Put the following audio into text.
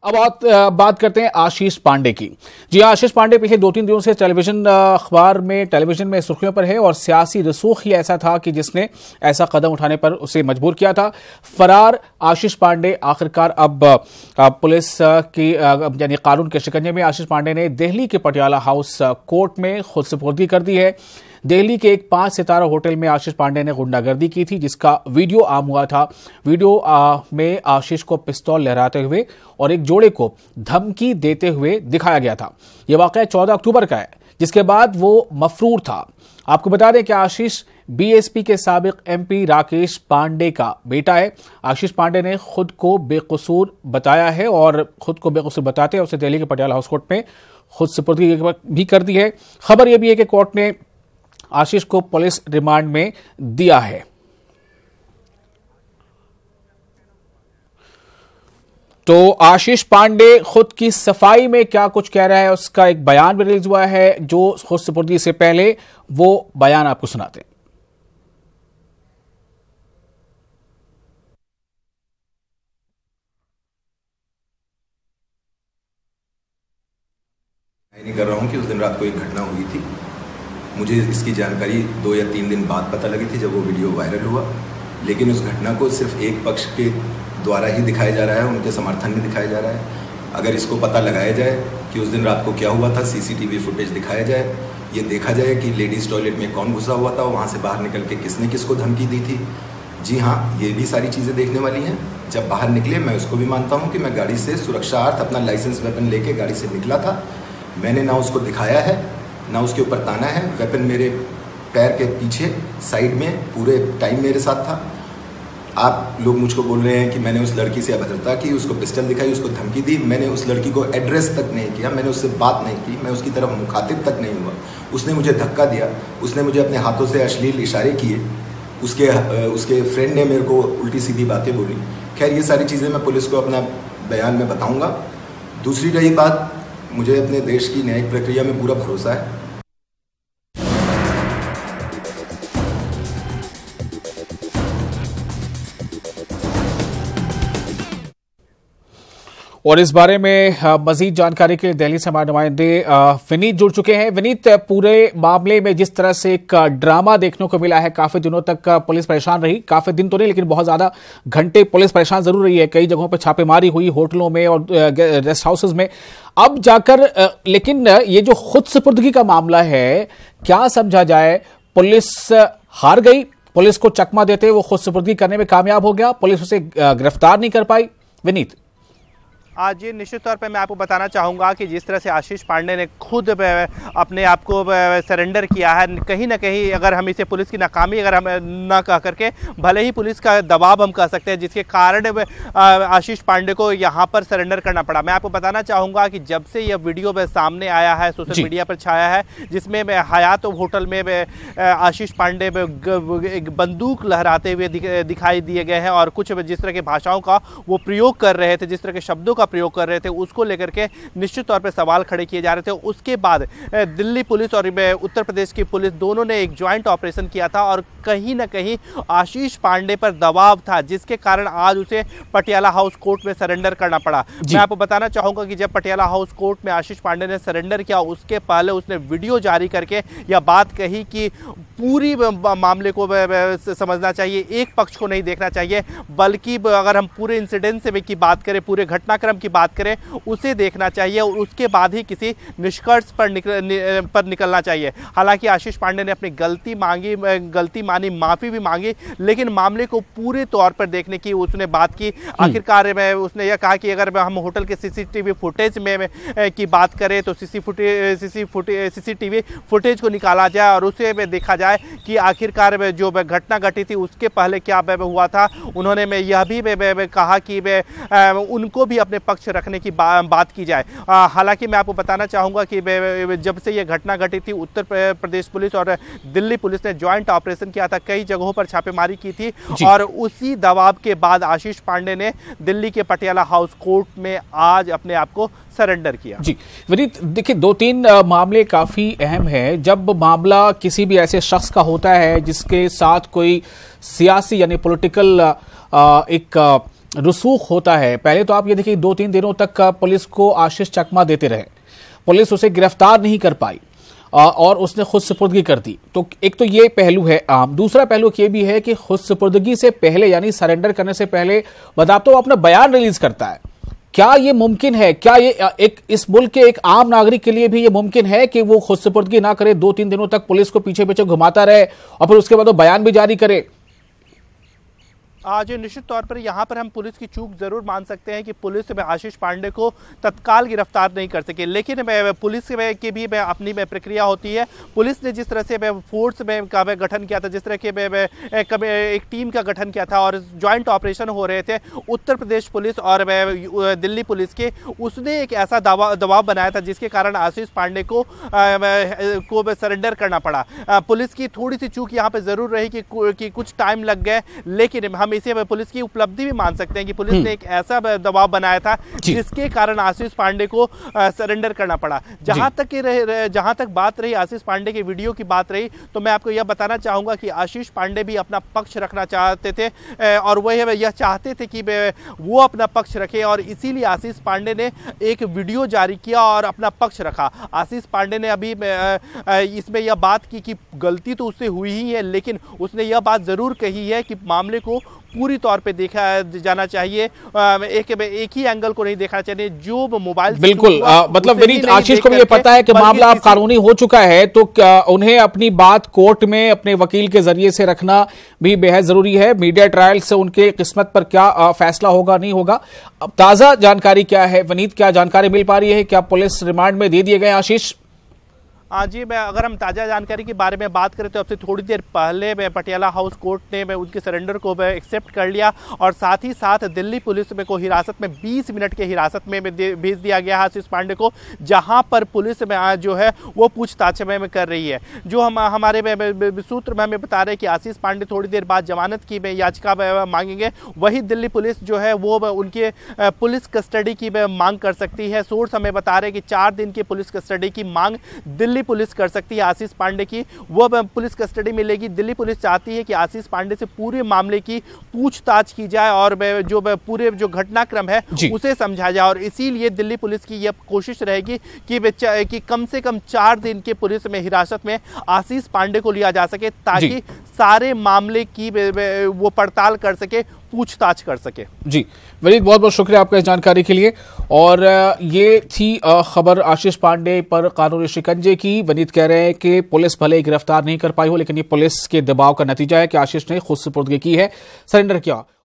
अब बात करते हैं आशीष पांडे की। जी हाँ, आशीष पांडे पिछले 2-3 दिनों से टेलीविजन में सुर्खियों पर है और सियासी रसूख ही ऐसा था कि जिसने ऐसा कदम उठाने पर उसे मजबूर किया था। फरार आशीष पांडे आखिरकार अब पुलिस की यानी कानून के शिकंजे में। आशीष पांडे ने दिल्ली के पटियाला हाउस कोर्ट में खुद सुपुर्दगी कर दी है। दिल्ली के एक 5 सितारा होटल में आशीष पांडे ने गुंडागर्दी की थी, जिसका वीडियो आम हुआ था। वीडियो में आशीष को पिस्तौल लहराते हुए और एक जोड़े को धमकी देते हुए दिखाया गया था। यह वाकया 14 अक्टूबर का है, जिसके बाद वो मफरूर था। आपको बता दें कि आशीष बीएसपी के साबिक एमपी राकेश पांडे का बेटा है। आशीष पांडे ने खुद को बेकसूर बताया है और खुद को बेकसूर बताते उसे दिल्ली के पटियाला हाउस कोर्ट में खुद सुपुर्दगी भी कर दी है। खबर यह भी है कि कोर्ट ने आशीष को पुलिस रिमांड में दिया है। तो आशीष पांडे खुद की सफाई में क्या कुछ कह रहा है, उसका एक बयान भी रिलीज हुआ है, जो खुद सुपुर्दगी से पहले वो बयान आपको सुनाते हैं। नहीं कर रहा हूं कि उस दिन रात को एक घटना हुई थी। मुझे इसकी जानकारी 2 या 3 दिन बाद पता लगी थी, जब वो वीडियो वायरल हुआ। लेकिन उस घटना को सिर्फ एक पक्ष के द्वारा ही दिखाया जा रहा है, उनके समर्थन में दिखाया जा रहा है। अगर इसको पता लगाया जाए कि उस दिन रात को क्या हुआ था, सीसीटीवी फुटेज दिखाया जाए, ये देखा जाए कि लेडीज़ टॉयलेट में कौन घुसा हुआ था, वहाँ से बाहर निकल के किसने किसको धमकी दी थी। जी हाँ, ये भी सारी चीज़ें देखने वाली हैं। जब बाहर निकले, मैं उसको भी मानता हूँ कि मैं गाड़ी से सुरक्षार्थ अपना लाइसेंस वेपन लेके गाड़ी से निकला था। मैंने ना उसको दिखाया है, ना उसके ऊपर ताना है। वेपन मेरे पैर के पीछे साइड में पूरे टाइम मेरे साथ था। आप लोग मुझको बोल रहे हैं कि मैंने उस लड़की से अभद्रता की, उसको पिस्टल दिखाई, उसको धमकी दी। मैंने उस लड़की को एड्रेस तक नहीं किया, मैंने उससे बात नहीं की, मैं उसकी तरफ मुखातिब तक नहीं हुआ। उसने मुझे धक्का दिया, उसने मुझे अपने हाथों से अश्लील इशारे किए, उसके फ्रेंड ने मेरे को उल्टी सीधी बातें बोली। खैर, ये सारी चीज़ें मैं पुलिस को अपना बयान में बताऊँगा। दूसरी रही बात, मुझे अपने देश की न्यायिक प्रक्रिया में पूरा भरोसा है। और इस बारे में मजीद जानकारी के लिए दिल्ली से हमारे नुमाइंदे विनीत जुड़ चुके हैं। विनीत, पूरे मामले में जिस तरह से एक ड्रामा देखने को मिला है, काफी दिनों तक पुलिस परेशान रही, काफी दिन तो नहीं लेकिन बहुत ज्यादा घंटे पुलिस परेशान जरूर रही है। कई जगहों पर छापेमारी हुई, होटलों में और रेस्ट हाउसेज में। अब जाकर लेकिन ये जो खुद सुपुर्दगी का मामला है, क्या समझा जाए? पुलिस हार गई, पुलिस को चकमा देते वो खुद सुपुर्दगी करने में कामयाब हो गया, पुलिस उसे गिरफ्तार नहीं कर पाई। विनीत, आज ये निश्चित तौर पे मैं आपको बताना चाहूँगा कि जिस तरह से आशीष पांडे ने खुद अपने आप को सरेंडर किया है, कहीं ना कहीं अगर हम इसे पुलिस की नाकामी अगर हम ना कह करके, भले ही पुलिस का दबाव हम कह सकते हैं, जिसके कारण आशीष पांडे को यहाँ पर सरेंडर करना पड़ा। मैं आपको बताना चाहूँगा कि जब से यह वीडियो सामने आया है, सोशल मीडिया पर छाया है, जिसमें हयात होटल में आशीष पांडे एक बंदूक लहराते हुए दिखाई दिए गए हैं और कुछ जिस तरह की भाषाओं का वो प्रयोग कर रहे थे, जिस तरह के शब्दों का प्रयोग कर रहे थे, उसको लेकर के निश्चित तौर पे सवाल खड़े किए जा रहे थे। उसके बाद दिल्ली पुलिस और उत्तर प्रदेश की पुलिस दोनों ने एक ज्वाइंट ऑपरेशन किया था और कहीं ना कहीं आशीष पांडे पर दबाव था, जिसके कारण आज उसे पटियाला हाउस कोर्ट में सरेंडर करना पड़ा। मैं आपको बताना चाहूंगा कि जब पटियाला हाउस कोर्ट में आशीष पांडे ने सरेंडर किया, उसके पहले उसने वीडियो जारी करके यह बात कही कि पूरी मामले को समझना चाहिए, एक पक्ष को नहीं देखना चाहिए, बल्कि अगर हम पूरे इंसिडेंट से की बात करें, पूरे घटनाक्रम की बात करें, उसे देखना चाहिए और उसके बाद ही किसी निष्कर्ष पर निकलना चाहिए। हालांकि आशीष पांडे ने अपनी गलती मानी, माफी भी मांगी, लेकिन मामले को पूरे तौर पर देखने की उसने बात की। आखिरकार में उसने यह कहा कि अगर हम होटल के सीसीटीवी फुटेज में की बात करें तो सीसीटीवी फुटेज को निकाला जाए और उसे देखा जाए कि आखिरकार जो घटना घटी थी उसके पहले क्या हुआ था। उन्होंने यह भी कहा कि उनको भी अपने पक्ष रखने की बात की जाए। हालांकि मैं आपको बताना चाहूंगा कि जब से यह घटना घटी थी, उत्तर प्रदेश पुलिस और दिल्ली पुलिस ने ज्वाइंट ऑपरेशन किया था, कई जगहों पर छापेमारी की थी और उसी दबाव के बाद आशीष पांडे ने दिल्ली के पटियाला हाउस कोर्ट में आज अपने आप को सरेंडर किया। जी विनीत, देखिए 2-3 मामले काफी अहम हैं। जब मामला किसी भी ऐसे शख्स का होता है जिसके साथ कोई सियासी यानी पॉलिटिकल एक रसूख होता है। पहले तो आप ये देखिए 2-3 दिनों तक पुलिस को आशीष चकमा देते रहे, पुलिस उसे गिरफ्तार नहीं कर पाई और उसने खुद सुपुर्दगी कर दी। तो एक तो ये पहलू है आम। दूसरा पहलू ये भी है कि खुद सुपुर्दगी से पहले यानी सरेंडर करने से पहले बदावतो तो अपना बयान रिलीज करता है। क्या ये मुमकिन है? क्या ये एक इस मुल्क के एक आम नागरिक के लिए भी ये मुमकिन है कि वो खुद सुपुर्दगी ना करे, 2-3 दिनों तक पुलिस को पीछे पीछे घुमाता रहे और फिर उसके बाद वो बयान भी जारी करे? आज निश्चित तौर पर यहाँ पर हम पुलिस की चूक जरूर मान सकते हैं कि पुलिस में आशीष पांडे को तत्काल गिरफ्तार नहीं कर सके, लेकिन पुलिस की भी अपनी प्रक्रिया होती है। पुलिस ने जिस तरह से फोर्स का गठन किया था, जिस तरह के एक टीम का गठन किया था और ज्वाइंट ऑपरेशन हो रहे थे उत्तर प्रदेश पुलिस और दिल्ली पुलिस के, उसने एक ऐसा दबाव बनाया था जिसके कारण आशीष पांडे को सरेंडर करना पड़ा। पुलिस की थोड़ी सी चूक यहाँ पर जरूर रही कि कुछ टाइम लग गए, लेकिन हम इसे पुलिस की उपलब्धि भी मान सकते हैं कि पुलिस ने एक ऐसा दबाव बनाया था जिसके कारण आशीष पांडे को सरेंडर करना पड़ा। जहां तक बात रही आशीष पांडे के वीडियो की बात रही, तो मैं आपको यह बताना चाहूंगा कि आशीष पांडे भी अपना पक्ष रखना चाहते थे और वह यह चाहते थे कि वो अपना पक्ष रखे और इसीलिए आशीष पांडे ने एक वीडियो जारी किया और अपना पक्ष रखा। आशीष पांडे ने अभी इसमें यह बात की कि गलती तो उससे हुई ही है, लेकिन उसने यह बात जरूर कही है कि मामले को पूरी तौर पे देखा जाना चाहिए, एक ही एंगल को नहीं देखना चाहिए। जो मोबाइल बिल्कुल मतलब विनीत, आशीष को भी ये पता है कि मामला अब कानूनी हो चुका है, तो उन्हें अपनी बात कोर्ट में अपने वकील के जरिए से रखना भी बेहद जरूरी है। मीडिया ट्रायल से उनके किस्मत पर क्या फैसला होगा नहीं होगा। अब ताजा जानकारी क्या है विनीत, क्या जानकारी मिल पा रही है? क्या पुलिस रिमांड में दे दिए गए आशीष? हाँ जी, अगर हम ताज़ा जानकारी के बारे में बात करें तो अब से थोड़ी देर पहले पटियाला हाउस कोर्ट ने उनके सरेंडर को एक्सेप्ट कर लिया और साथ ही साथ दिल्ली पुलिस को हिरासत में 20 मिनट के हिरासत में भेज दिया गया आशीष पांडे को, जहां पर पुलिस में जो है वो पूछताछ में कर रही है। जो हमारे सूत्र में हमें बता रहे हैं कि आशीष पांडे थोड़ी देर बाद जमानत की याचिका मांगेंगे, वही दिल्ली पुलिस जो है वो उनके पुलिस कस्टडी की मांग कर सकती है। सोर्स हमें बता रहे हैं कि 4 दिन की पुलिस कस्टडी की मांग दिल्ली पुलिस कर सकती है आशीष पांडे की, वो पुलिस कस्टडी में लेगी। दिल्ली पुलिस चाहती है कि आशीष पांडे से पूरे मामले की पूछताछ की जाए और जो पूरे जो घटनाक्रम है उसे समझा जाए, और इसीलिए दिल्ली पुलिस की यह कोशिश रहेगी कि कम से कम 4 दिन के पुलिस में हिरासत में आशीष पांडे को लिया जा सके, ताकि सारे मामले की वो पड़ताल कर सके, पूछताछ कर सके। जी विनीत, बहुत बहुत शुक्रिया आपका इस जानकारी के लिए। और ये थी खबर आशीष पांडे पर कानूनी शिकंजे की। विनीत कह रहे हैं कि पुलिस भले गिरफ्तार नहीं कर पाई हो, लेकिन ये पुलिस के दबाव का नतीजा है कि आशीष ने खुद सुपुर्दगी की है, सरेंडर किया।